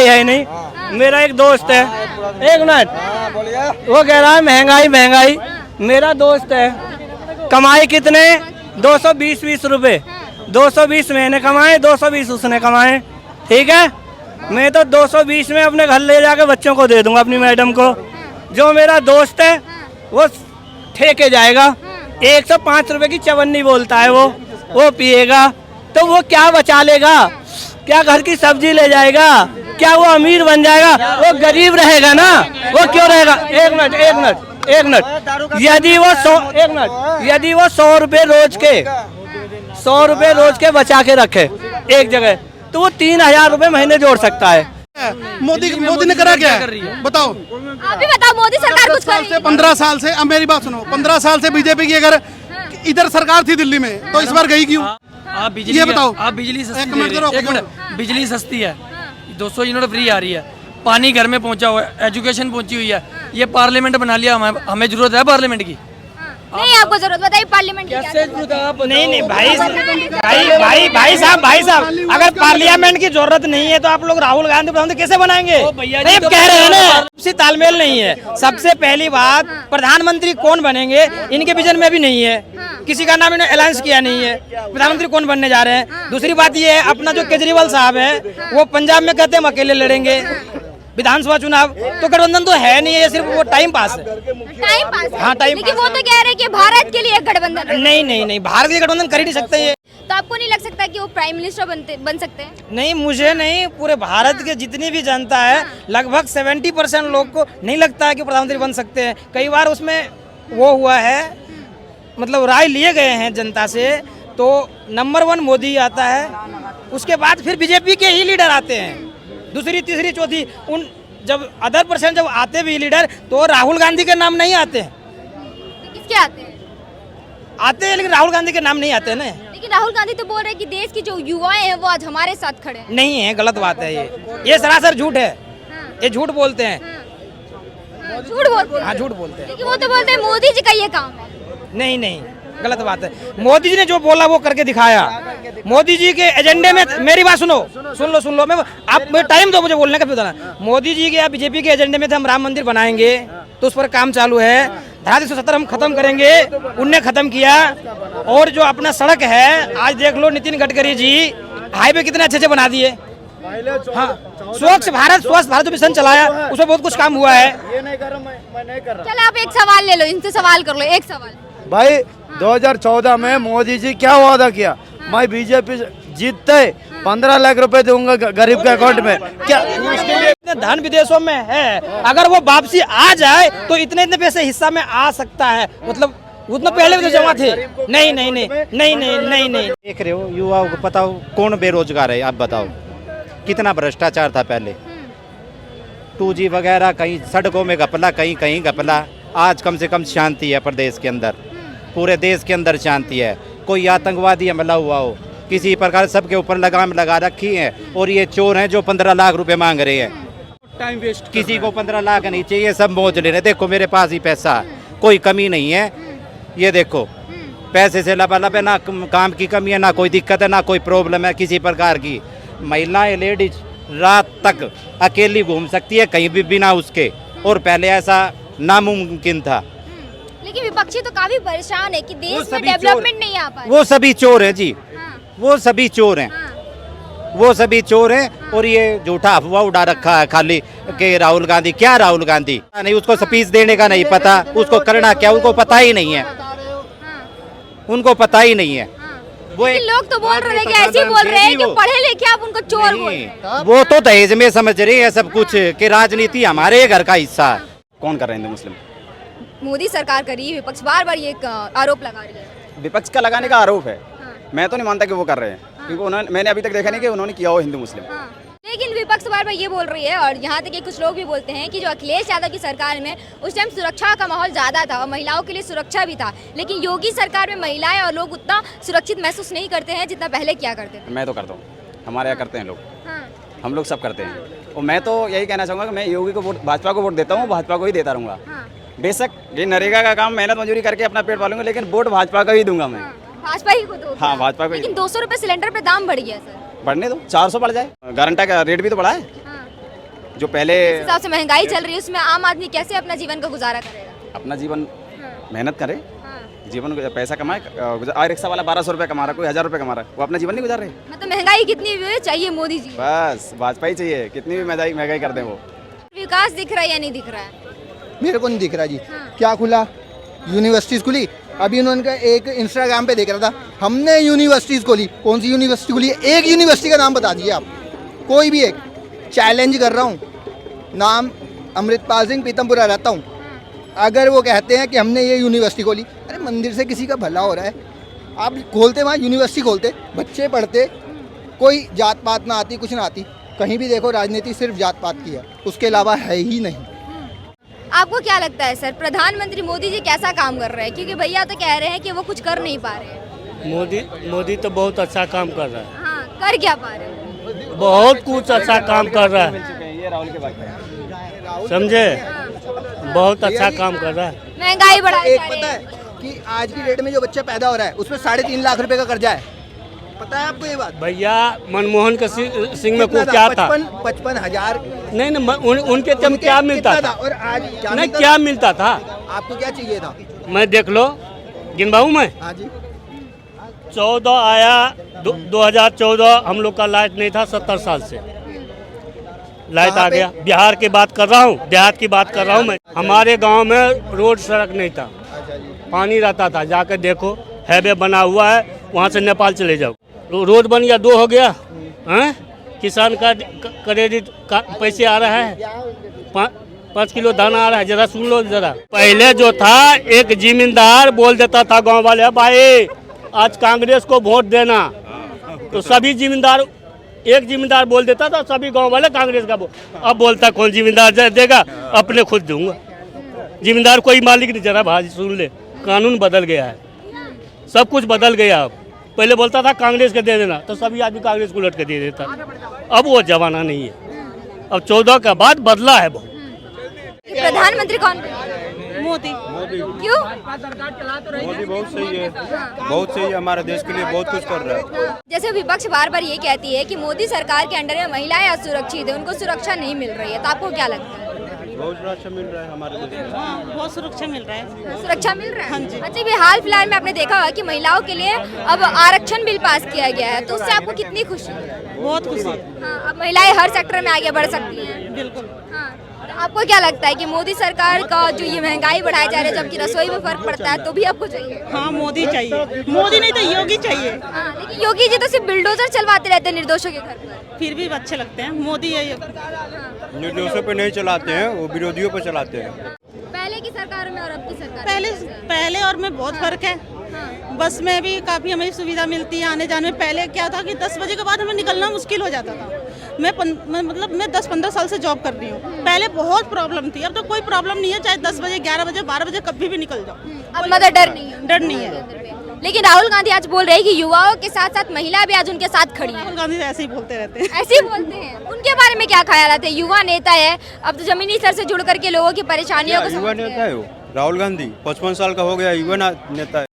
महंगाई है नहीं। मेरा एक दोस्त है, एक मिनट, वो कह रहा है महंगाई महंगाई। मेरा दोस्त है, कमाई कितने 220 रुपए, 220 मैंने कमाए, 220 उसने कमाए, ठीक है। मैं तो 220 में अपने घर ले जाके बच्चों को दे दूंगा, अपनी मैडम को। जो मेरा दोस्त है वो ठेके जाएगा, 105 रुपए की चवन्नी बोलता है, वो पिएगा, तो वो क्या बचा लेगा? क्या घर की सब्जी ले जाएगा? क्या वो अमीर बन जाएगा? वो गरीब रहेगा ना, वो क्यों रहेगा? एक मिनट, यदि वो 100 रुपए रोज के बचा के रखे एक जगह, तो वो 3000 रुपए महीने जोड़ सकता है। मोदी ने करा क्या बताओ? आप भी बताओ, मोदी सरकार कुछ कर रही है? 15 साल से, अब मेरी बात सुनो, 15 साल से बीजेपी की अगर इधर सरकार थी दिल्ली में, तो इस बार गई क्यों? आप बिजली, ये बताओ। आप बिजली सस्ती एक मिनट, बिजली सस्ती है, 200 यूनिट फ्री आ रही है, पानी घर में पहुंचा हुआ है, एजुकेशन पहुंची हुई है। ये पार्लियामेंट बना लिया, हमें जरूरत है पार्लियामेंट की? नहीं, आपको जरूरत बताइए पार्लियामेंट की क्या? नहीं भाई साहब, अगर पार्लियामेंट की जरूरत नहीं है तो आप लोग राहुल गांधी प्रधानमंत्री कैसे बनाएंगे? नहीं, आप कह रहे हैं ना, आपसी तालमेल नहीं है। सबसे पहली बात, प्रधानमंत्री कौन बनेंगे इनके विजन में भी नहीं है, किसी का नाम इन्होंने अलायंस किया नहीं है, प्रधानमंत्री कौन बनने जा रहे हैं। दूसरी बात ये है, अपना जो केजरीवाल साहब है वो पंजाब में कहते हैं हम अकेले लड़ेंगे विधानसभा चुनाव, तो गठबंधन तो है नहीं है, सिर्फ वो टाइम पास है। Time pass? हाँ, टाइम लेकिन वो तो कह रहे हैं कि भारत के लिए एक गठबंधन है। नहीं, भारत के गठबंधन कर ही नहीं सकते ये। तो आपको नहीं लग सकता कि वो प्राइम मिनिस्टर बन सकते हैं? नहीं, मुझे नहीं, पूरे भारत के जितनी भी जनता है, लगभग 70% लोग को नहीं लगता है कि प्रधानमंत्री बन सकते हैं। कई बार उसमें वो हुआ है, मतलब राय लिए गए हैं जनता से, तो नंबर 1 मोदी आता है, उसके बाद फिर बीजेपी के ही लीडर आते हैं, दूसरी तीसरी चौथी। उन जब अदर परसेंट जब आते भी लीडर, तो राहुल गांधी के नाम नहीं आते हैं। तो किसके आते हैं? आते हैं, लेकिन राहुल गांधी के नाम नहीं आते ना। लेकिन राहुल गांधी तो बोल रहे हैं कि देश की जो युवाएं हैं वो आज हमारे साथ खड़े हैं। नहीं है, गलत बात है ये सरासर झूठ है। ये झूठ बोलते हैं। झूठ बोलते हैं? हाँ, झूठ बोलते हैं। लेकिन वो तो बोलते हैं मोदी जी का ये काम है। नहीं, गलत बात है। मोदी जी ने जो बोला वो करके दिखाया। मोदी जी के एजेंडे में, मेरी बात सुन लो, मैं आप टाइम दो मुझे बोलने का, फिर बताना। मोदी जी के या बीजेपी के एजेंडे में थे हम राम मंदिर बनाएंगे, तो उस पर काम चालू है। धारा 370 हम खत्म करेंगे, उनने खत्म किया। और जो अपना सड़क है, आज देख लो नितिन गडकरी जी हाईवे कितने अच्छे बना दिए। हाँ, स्वच्छ भारत जो मिशन चलाया, उसमें बहुत कुछ काम हुआ है। ये नहीं कर रहा, मैं नहीं कर रहा। चलो आप एक सवाल ले लो, इनसे सवाल कर लो, एक सवाल। भाई 2014 में मोदी जी क्या वादा किया? मैं बीजेपी जीतते 15 लाख रुपए दूंगा गरीब के अकाउंट में। क्या उसके लिए धन विदेशों में है, अगर वो वापसी आ जाए तो इतने पैसे हिस्सा में आ सकता है, मतलब उतना पहले भी तो जमा थे। नहीं। देख रहे हो, युवाओं को पता हो कौन बेरोजगार है, आप बताओ। कितना भ्रष्टाचार था पहले, 2G वगैरह, कहीं सड़कों में घपला, कहीं घपला। आज कम से कम शांति है प्रदेश के अंदर, पूरे देश के अंदर शांति है। कोई आतंकवादी हमला हुआ हो, किसी प्रकार सबके ऊपर लगाम लगा रखी है। और ये चोर हैं जो 15 लाख रुपए मांग रहे हैं। टाइम वेस्ट, किसी को 15 लाख नहीं चाहिए, सब मौज ले रहे। देखो मेरे पास ही पैसा है, कोई कमी नहीं है। ये देखो पैसे से लबालब है, ना काम की कमी है, ना कोई दिक्कत है, ना कोई प्रॉब्लम है किसी प्रकार की। महिलाएं, लेडीज रात तक अकेली घूम सकती है कहीं भी बिना उसके, और पहले ऐसा नामुमकिन था। लेकिन विपक्षी तो काफी परेशान है कि देश में डेवलपमेंट नहीं आ पा रही। वो सभी चोर हैं जी। हाँ। वो सभी चोर हैं। हाँ। वो सभी चोर हैं। हाँ। और ये झूठा अफवाह उड़ा रखा है खाली कि राहुल गांधी, क्या राहुल गांधी नहीं, उसको स्पीच देने का नहीं पता, उसको करना क्या उनको पता ही नहीं है। उनको पता ही नहीं है। वो लोग तो बोल रहे हैं कि ऐसे बोल रहे हैं कि पढ़े लिखे आप उनको चोर बोल रहे हैं। वो तो दहेज में समझ रहे हैं सब कुछ, कि राजनीति हमारे घर का हिस्सा है। कौन कर रहे हैं हिंदू मुस्लिम? मोदी सरकार कर रही है, विपक्ष बार बार ये आरोप लगा रही है। विपक्ष का लगाने का आरोप है। मैं तो नहीं मानता कि वो कर रहे हैं, क्योंकि मैंने अभी तक देखा नहीं कि उन्होंने किया हो हिंदू मुस्लिम। लेकिन विपक्ष बार बार ये बोल रही है, और यहाँ तक कि कुछ लोग भी बोलते हैं कि जो अखिलेश यादव की सरकार में उस टाइम सुरक्षा का माहौल ज़्यादा था और महिलाओं के लिए सुरक्षा भी था, लेकिन योगी सरकार में महिलाएं और लोग उतना सुरक्षित महसूस नहीं करते हैं जितना पहले किया करते थे। मैं तो करता हूँ, हमारे यहाँ करते हैं लोग। हम लोग सब करते हैं। और मैं तो यही कहना चाहूँगा कि मैं योगी को वोट, भाजपा को वोट देता हूँ, भाजपा को ही देता रहूँगा। बेशक ये नरेगा का काम मेहनत मजदूरी करके अपना पेट पालूंगा, लेकिन वोट भाजपा का ही दूंगा मैं। भाजपा ही को दो। हाँ, भाजपा को। लेकिन 200 रुपए सिलेंडर पे दाम बढ़ गया सर। बढ़ने दो, 400 बढ़ जाए। गारंटा का रेट भी तो बढ़ा है। जो पहले जिस हिसाब से महंगाई चल रही है उसमें आम आदमी कैसे अपना जीवन का गुजारा करेगा? अपना जीवन मेहनत करे, हाँ। जीवन पैसा कमाए। और रिक्शा वाला 1200 रुपये कमा रहा है, कोई 1000 रुपये कमा रहा है, वो अपना जीवन नहीं गुजार रहे। मतलब महंगाई कितनी भी हो चाहिए मोदी जी। बस वाजपेयी चाहिए, कितनी भी महंगाई कर दें वो। विकास दिख रहा है या नहीं दिख रहा है? मेरे को नहीं दिख रहा जी। हाँ। क्या खुला? यूनिवर्सिटीज़ खुली। अभी उन्होंने एक इंस्टाग्राम पे देख रहा था, हमने यूनिवर्सिटीज़ खोली। कौन सी यूनिवर्सिटी खुली? एक यूनिवर्सिटी का नाम बता दीजिए आप, कोई भी एक। चैलेंज कर रहा हूँ, नाम अमृतपाल सिंह, पीतमपुरा रहता हूँ। अगर वो कहते हैं कि हमने ये यूनिवर्सिटी खोली, अरे मंदिर से किसी का भला हो रहा है, आप खोलते वहाँ यूनिवर्सिटी खोलते, बच्चे पढ़ते, कोई जात पात ना आती, कुछ ना आती। कहीं भी देखो राजनीति सिर्फ जात पात की है, उसके अलावा है ही नहीं। आपको क्या लगता है सर, प्रधानमंत्री मोदी जी कैसा काम कर रहे हैं? क्योंकि भैया तो कह रहे हैं कि वो कुछ कर नहीं पा रहे हैं। मोदी तो बहुत अच्छा काम कर रहा है, हाँ, कर क्या पा रहे हैं? बहुत कुछ अच्छा काम कर रहा है, ये राहुल के बात समझे, बहुत अच्छा काम कर रहा है। महंगाई बढ़ाई एक जा रही पता है। है कि आज की डेट में जो बच्चा पैदा हो रहा है उसमें 3.5 लाख रुपए का कर्जा है, पता है आपको ये बात? भैया मनमोहन के सिंह में कितना को क्या था? 55,000। नहीं उनके टाइम क्या मिलता कितना था? और आज क्या नहीं मिलता क्या मिलता था? आपको क्या चाहिए था? मैं देख लो, गिनवाऊँ मैं? हाँ जी। 14 आया 2014, हम लोग का लाइट नहीं था 70 साल से, लाइट आ गया। बिहार की बात कर रहा हूँ, देहात की बात कर रहा हूँ मैं। हमारे गांव में रोड सड़क नहीं था, पानी रहता था, जाकर देखो हाईवे बना हुआ है, वहाँ से नेपाल चले जाओ। रोड बन गया, 2 हो गया, हैं? किसान का क्रेडिट का पैसे आ रहा है, 5 किलो दाना आ रहा है। जरा सुन लो जरा। पहले जो था एक जिम्मेदार बोल देता था गांव वाले, भाई आज कांग्रेस को वोट देना, तो सभी जिम्मेदार, एक जिम्मेदार बोल देता था, सभी गांव वाले कांग्रेस का अब बोलता कौन जिम्मेदार देगा? अपने खुद दूंगा। जिम्मेदार कोई मालिक नहीं। जरा भाई सुन ले, कानून बदल गया है, सब कुछ बदल गया। अब पहले बोलता था कांग्रेस के दे देना, तो सभी आदमी कांग्रेस को उलट के दे देता। अब वो जमाना नहीं है, अब 14 का बाद बदला है बहुत। प्रधानमंत्री कौन? मोदी। क्यों? मोदी बहुत सही है, बहुत सही है, हमारे देश के लिए बहुत कुछ कर रहा है। जैसे विपक्ष बार बार ये कहती है कि मोदी सरकार के अंडर में महिलाएं असुरक्षित है, उनको सुरक्षा नहीं मिल रही है, तो आपको क्या लगता है? बहुत सुरक्षा मिल रहा है हमारे देश में। हाँ, बहुत सुरक्षा मिल रहा है। सुरक्षा मिल रहा है? हाँ जी। अच्छा, भी हाल फिलहाल में आपने देखा होगा कि महिलाओं के लिए अब आरक्षण बिल पास किया गया है, तो उससे आपको कितनी खुशी है? बहुत खुशी। हाँ, अब महिलाएं हर सेक्टर में आगे बढ़ सकती हैं। बिल्कुल। हाँ, तो आपको क्या लगता है कि मोदी सरकार का जो ये महंगाई बढ़ाई जा रही है, जबकि रसोई में फर्क पड़ता है, तो भी आपको चाहिए? हाँ, मोदी चाहिए। मोदी नहीं तो योगी चाहिए। हाँ, लेकिन योगी जी तो सिर्फ बिल्डोजर चलवाते रहते हैं निर्दोषों के घर पर। फिर भी अच्छे लगते हैं। मोदी है निर्दोषों पे नहीं चलाते हैं, वो विरोधियों पे चलाते हैं। पहले की सरकार में और अब की सरकार पहले और में बहुत फर्क है। बस में भी काफ़ी हमें सुविधा मिलती है आने जाने में। पहले क्या था कि 10 बजे के बाद हमें निकलना मुश्किल हो जाता था। मैं 10-15 साल से जॉब कर रही हूँ। पहले बहुत प्रॉब्लम थी, अब तो कोई प्रॉब्लम नहीं है। चाहे 10 बजे, 11 बजे, 12 बजे कभी भी निकल जाओ, अब मतलब डर नहीं है। डर नहीं है। लेकिन राहुल गांधी आज बोल रहे हैं कि युवाओं के साथ साथ महिला भी आज उनके साथ खड़ी है। राहुल गांधी ऐसे ही बोलते रहते हैं। ऐसे ही बोलते हैं। उनके बारे में क्या ख्याल आते हैं? युवा नेता है, अब तो जमीनी स्तर से जुड़ करके लोगों की परेशानियों को युवा नेता है वो राहुल गांधी, 55 साल का हो गया, युवा नेता है।